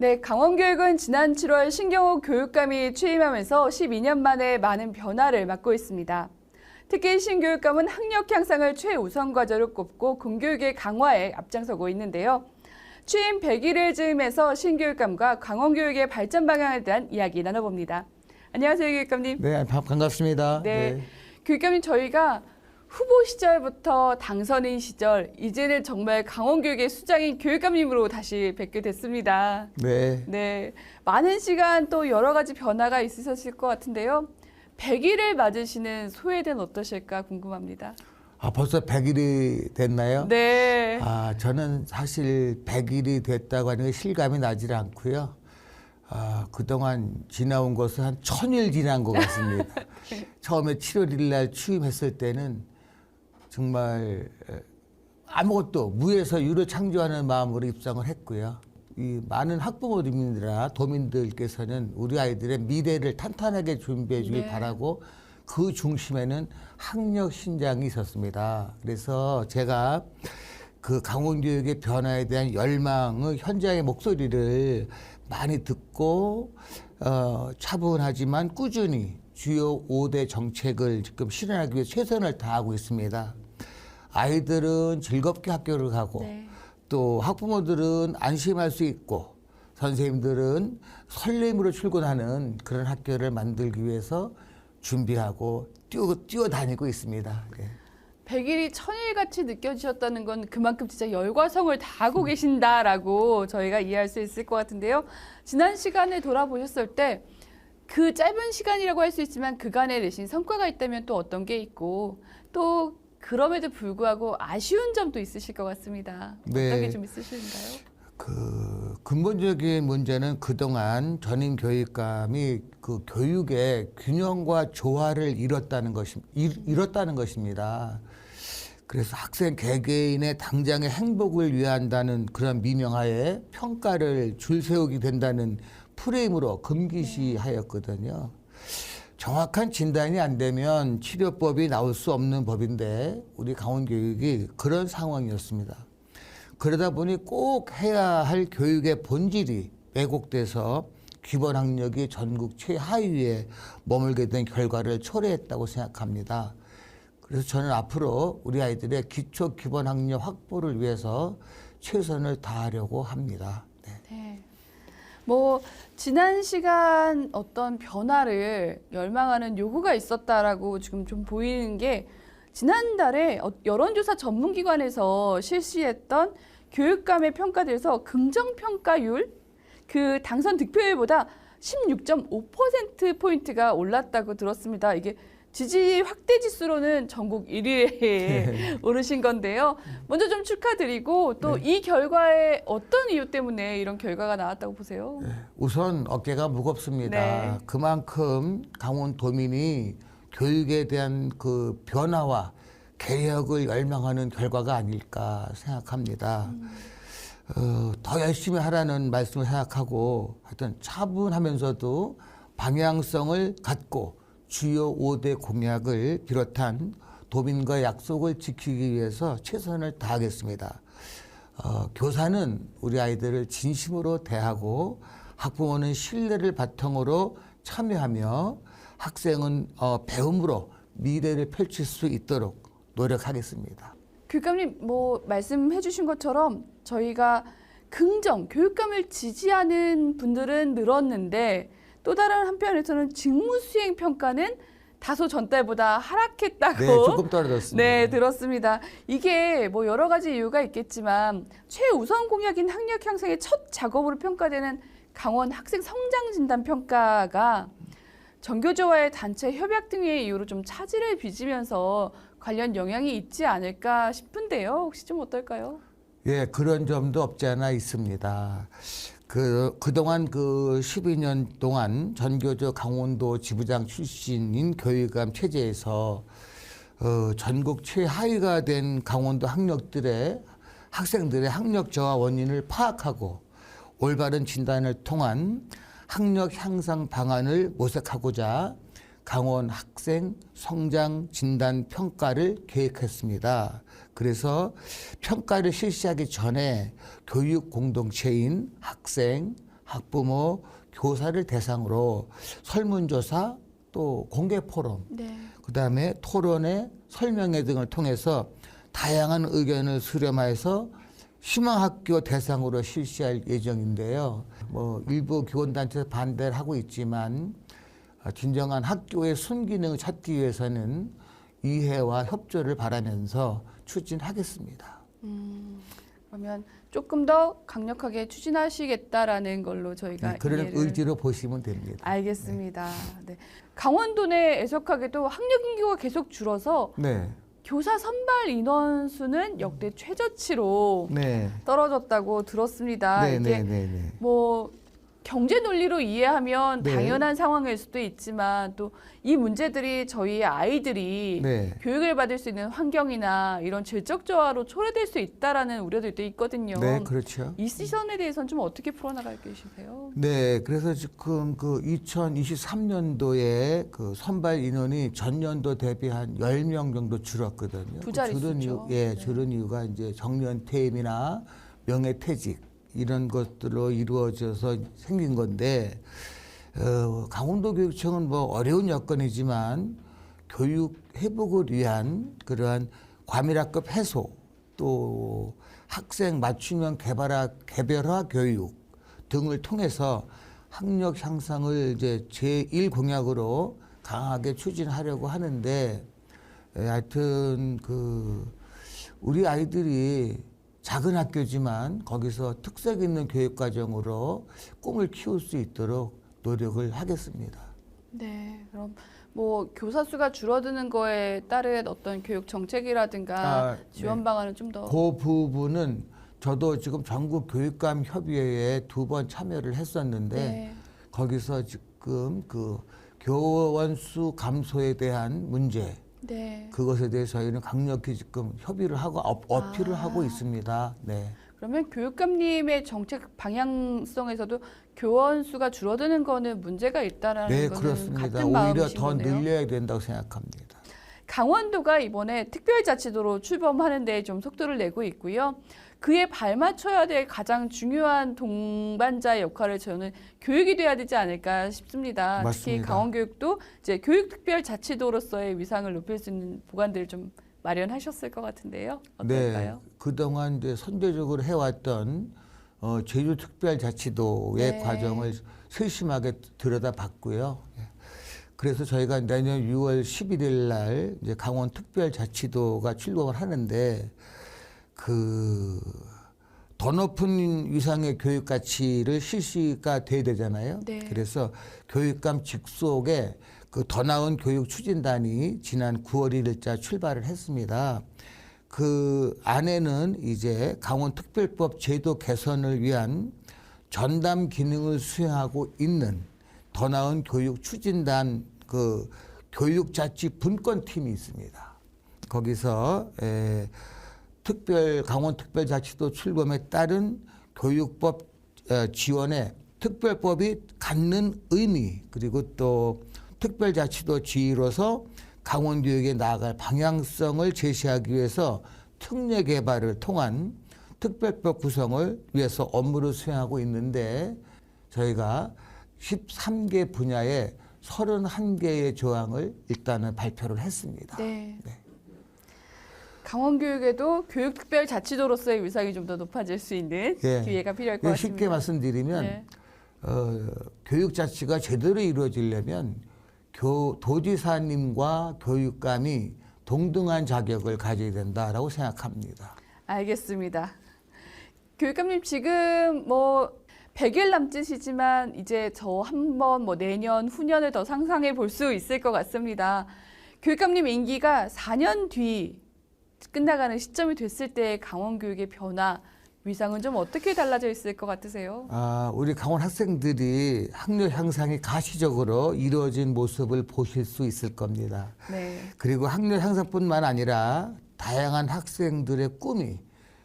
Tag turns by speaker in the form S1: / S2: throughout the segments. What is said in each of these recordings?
S1: 네, 강원교육은 지난 7월 신경호 교육감이 취임하면서 12년 만에 많은 변화를 맞고 있습니다. 특히 신교육감은 학력 향상을 최우선 과제로 꼽고 공교육의 강화에 앞장서고 있는데요. 취임 100일을 즈음해서 신교육감과 강원교육의 발전 방향에 대한 이야기 나눠봅니다. 안녕하세요, 교육감님.
S2: 네, 반갑습니다.
S1: 네, 교육감님 저희가 후보 시절부터 당선인 시절, 이제는 정말 강원교육의 수장인 교육감님으로 다시 뵙게 됐습니다.
S2: 네.
S1: 네, 많은 시간 또 여러 가지 변화가 있으셨을 것 같은데요. 100일을 맞으시는 소회는 어떠실까 궁금합니다.
S2: 벌써 100일이 됐나요?
S1: 네.
S2: 저는 사실 100일이 됐다고 하는 게 실감이 나질 않고요. 그동안 지나온 것은 한 1000일 지난 것 같습니다. 처음에 7월 1일 날 취임했을 때는 정말 아무것도 무에서 유를 창조하는 마음으로 입성을 했고요. 이 많은 학부모님들이나 도민들께서는 우리 아이들의 미래를 탄탄하게 준비해 주길 바라고 그 중심에는 학력 신장이 있었습니다. 그래서 제가 그 강원교육의 변화에 대한 열망의 현장의 목소리를 많이 듣고 차분하지만 꾸준히 주요 5대 정책을 지금 실현하기 위해 최선을 다하고 있습니다. 아이들은 즐겁게 학교를 가고 또 학부모들은 안심할 수 있고 선생님들은 설렘으로 출근하는 그런 학교를 만들기 위해서 준비하고 뛰어다니고 있습니다. 네.
S1: 100일이 1000일 같이 느껴지셨다는 건 그만큼 진짜 열과성을 다하고 계신다라고 저희가 이해할 수 있을 것 같은데요. 지난 시간을 돌아보셨을 때 그 짧은 시간이라고 할 수 있지만 그간에 내신 성과가 있다면 또 어떤 게 있고 또 그럼에도 불구하고 아쉬운 점도 있으실 것 같습니다. 어떤 게 좀 있으신가요?
S2: 그 근본적인 문제는 그동안 전임 교육감이 그 교육의 균형과 조화를 잃었다는 것입니다. 그래서 학생 개개인의 당장의 행복을 위한다는 그런 민영하에 평가를 줄 세우게 된다는 프레임으로 금기시하였거든요. 정확한 진단이 안 되면 치료법이 나올 수 없는 법인데 우리 강원교육이 그런 상황이었습니다. 그러다 보니 꼭 해야 할 교육의 본질이 왜곡돼서 기본 학력이 전국 최하위에 머물게 된 결과를 초래했다고 생각합니다. 그래서 저는 앞으로 우리 아이들의 기초 기본 학력 확보를 위해서 최선을 다하려고 합니다.
S1: 네. 지난 시간 어떤 변화를 열망하는 요구가 있었다라고 지금 좀 보이는 게 지난달에 여론조사 전문기관에서 실시했던 교육감의 평가들에서 긍정평가율, 그 당선 득표율보다 16.5%포인트가 올랐다고 들었습니다. 이게 지지 확대 지수로는 전국 1위에 오르신 건데요. 먼저 좀 축하드리고 또 이 결과에 어떤 이유 때문에 이런 결과가 나왔다고 보세요?
S2: 우선 어깨가 무겁습니다. 그만큼 강원도민이 교육에 대한 그 변화와 개혁을 열망하는 결과가 아닐까 생각합니다. 더 열심히 하라는 말씀을 생각하고 하여튼 차분하면서도 방향성을 갖고 주요 5대 공약을 비롯한 도민과의 약속을 지키기 위해서 최선을 다하겠습니다. 교사는 우리 아이들을 진심으로 대하고 학부모는 신뢰를 바탕으로 참여하며 학생은 배움으로 미래를 펼칠 수 있도록 노력하겠습니다.
S1: 교육감님 말씀해 주신 것처럼 저희가 긍정, 교육감을 지지하는 분들은 늘었는데 또 다른 한편에서는 직무수행 평가는 다소 전달보다 하락했다고
S2: 조금 떨어졌습니다.
S1: 들었습니다. 이게 여러 가지 이유가 있겠지만 최우선 공약인 학력 향상의 첫 작업으로 평가되는 강원 학생 성장 진단 평가가 전교조와의 단체 협약 등의 이유로 좀 차질을 빚으면서 관련 영향이 있지 않을까 싶은데요. 혹시 좀 어떨까요?
S2: 그런 점도 없지 않아 있습니다. 그동안 12년 동안 전교조 강원도 지부장 출신인 교육감 체제에서 전국 최하위가 된 강원도 학생들의 학력 저하 원인을 파악하고 올바른 진단을 통한 학력 향상 방안을 모색하고자 강원 학생 성장 진단 평가를 계획했습니다. 그래서 평가를 실시하기 전에 교육 공동체인 학생, 학부모, 교사를 대상으로 설문조사 또 공개 포럼,
S1: 네.
S2: 그다음에 토론회, 설명회 등을 통해서 다양한 의견을 수렴해서 희망학교 대상으로 실시할 예정인데요. 뭐 일부 교원단체에서 반대를 하고 있지만 진정한 학교의 순기능을 찾기 위해서는 이해와 협조를 바라면서 추진하겠습니다.
S1: 그러면 조금 더 강력하게 추진하시겠다라는 걸로 저희가
S2: 그런
S1: 이해를
S2: 의지로 보시면 됩니다.
S1: 알겠습니다. 네. 강원도 내 애석하게도 학력 인구가 계속 줄어서
S2: 네,
S1: 교사 선발 인원 수는 역대 최저치로
S2: 네,
S1: 떨어졌다고 들었습니다.
S2: 네,
S1: 이게
S2: 네, 네, 네.
S1: 뭐 경제 논리로 이해하면
S2: 네.
S1: 당연한 상황일 수도 있지만 또 이 문제들이 저희 아이들이
S2: 네.
S1: 교육을 받을 수 있는 환경이나 이런 질적 저하로 초래될 수 있다라는 우려들도 있거든요.
S2: 네, 그렇죠.
S1: 이 시선에 대해서는 좀 어떻게 풀어나갈 계시세요?
S2: 네, 그래서 지금 그 2023년도에 그 선발 인원이 전년도 대비 한 10명 정도 줄었거든요.
S1: 두 자릿수죠.
S2: 줄은 이유,
S1: 네.
S2: 줄은 이유가 이제 정년 퇴임이나 명예퇴직 이런 것들로 이루어져서 생긴 건데, 강원도교육청은 뭐 어려운 여건이지만 교육 회복을 위한 그러한 과밀학급 해소 또 학생 맞춤형 개별화 교육 등을 통해서 학력 향상을 이제 제1공약으로 강하게 추진하려고 하는데, 하여튼 그 우리 아이들이 작은 학교지만 거기서 특색 있는 교육 과정으로 꿈을 키울 수 있도록 노력을 하겠습니다.
S1: 네, 그럼 뭐 교사 수가 줄어드는 거에 따른 어떤 교육 정책이라든가 지원
S2: 네.
S1: 방안은 좀 더.
S2: 그 부분은 저도 지금 전국 교육감 협의회에 2번 참여를 했었는데
S1: 네.
S2: 거기서 지금 그 교원 수 감소에 대한 문제
S1: 네.
S2: 그것에 대해서 저희는 강력히 지금 협의를 하고 어필을 하고 있습니다. 네.
S1: 그러면 교육감님의 정책 방향성에서도 교원 수가 줄어드는 거는 문제가 있다라는
S2: 네,
S1: 거는
S2: 그렇습니다.
S1: 같은
S2: 오히려
S1: 마음이신
S2: 더
S1: 거네요.
S2: 늘려야 된다고 생각합니다.
S1: 강원도가 이번에 특별자치도로 출범하는 데 좀 속도를 내고 있고요. 그에 발맞춰야 될 가장 중요한 동반자의 역할을 저는 교육이 돼야 되지 않을까 싶습니다. 특히
S2: 맞습니다.
S1: 강원교육도 이제 교육특별자치도로서의 위상을 높일 수 있는 보관들을 좀 마련하셨을 것 같은데요. 어떨까요?
S2: 네, 그동안 이제 선제적으로 해왔던 제주특별자치도의
S1: 네.
S2: 과정을 세심하게 들여다봤고요. 예. 그래서 저희가 내년 6월 11일 날 이제 강원특별자치도가 출범을 하는데 그 더 높은 위상의 교육 가치를 실시가 돼야 되잖아요.
S1: 네.
S2: 그래서 교육감 직속에 그 더 나은 교육 추진단이 지난 9월 1일자 출발을 했습니다. 그 안에는 이제 강원특별법 제도 개선을 위한 전담 기능을 수행하고 있는 더 나은 교육 추진단 그 교육자치 분권팀이 있습니다. 거기서 강원특별자치도 출범에 따른 교육법 지원에 특별법이 갖는 의미 그리고 또 특별자치도 지휘로서 강원교육에 나아갈 방향성을 제시하기 위해서 특례 개발을 통한 특별법 구성을 위해서 업무를 수행하고 있는데 저희가 13개 분야에 31개의 조항을 일단은 발표를 했습니다.
S1: 네.
S2: 네.
S1: 강원교육에도 교육특별자치도로서의 위상이 좀 더 높아질 수 있는
S2: 예.
S1: 기회가 필요할 것 같습니다.
S2: 쉽게 말씀드리면
S1: 네.
S2: 교육자치가 제대로 이루어지려면 도지사님과 교육감이 동등한 자격을 가져야 된다라고 생각합니다.
S1: 알겠습니다. 교육감님 지금 뭐 100일 남짓이지만 이제 저 한번 뭐 내년 후년을 더 상상해 볼 수 있을 것 같습니다. 교육감님 임기가 4년 뒤 끝나가는 시점이 됐을 때 강원교육의 변화, 위상은 좀 어떻게 달라져 있을 것 같으세요?
S2: 우리 강원 학생들이 학력 향상이 가시적으로 이루어진 모습을 보실 수 있을 겁니다.
S1: 네.
S2: 그리고 학력 향상뿐만 아니라 다양한 학생들의 꿈이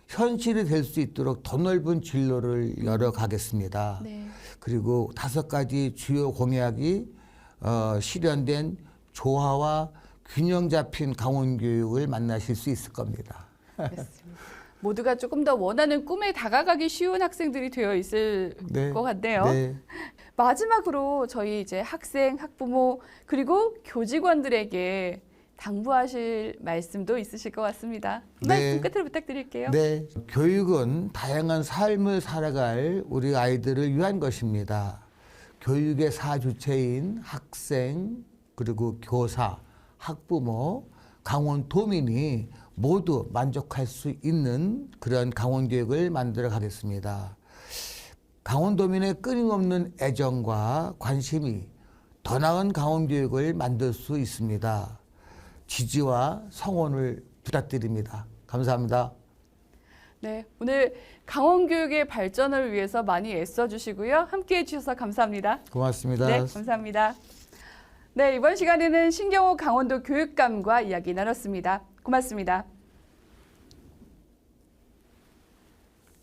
S2: 현실이 될 수 있도록 더 넓은 진로를 열어가겠습니다.
S1: 네.
S2: 그리고 5가지 주요 공약이 실현된 조화와 균형 잡힌 강원교육을 만나실 수 있을 겁니다.
S1: 알겠습니다. 모두가 조금 더 원하는 꿈에 다가가기 쉬운 학생들이 되어 있을
S2: 네.
S1: 것 같네요.
S2: 네.
S1: 마지막으로 저희 이제 학생, 학부모 그리고 교직원들에게 당부하실 말씀도 있으실 것 같습니다.
S2: 네.
S1: 말씀 끝으로 부탁드릴게요.
S2: 네. 교육은 다양한 삶을 살아갈 우리 아이들을 위한 것입니다. 교육의 사주체인 학생, 그리고 교사, 학부모, 강원도민이 모두 만족할 수 있는 그런 강원교육을 만들어 가겠습니다. 강원도민의 끊임없는 애정과 관심이 더 나은 강원교육을 만들 수 있습니다. 지지와 성원을 부탁드립니다. 감사합니다.
S1: 네, 오늘 강원교육의 발전을 위해서 많이 애써주시고요. 함께해 주셔서 감사합니다.
S2: 고맙습니다.
S1: 네, 감사합니다. 네, 이번 시간에는 신경호 강원도 교육감과 이야기 나눴습니다. 고맙습니다.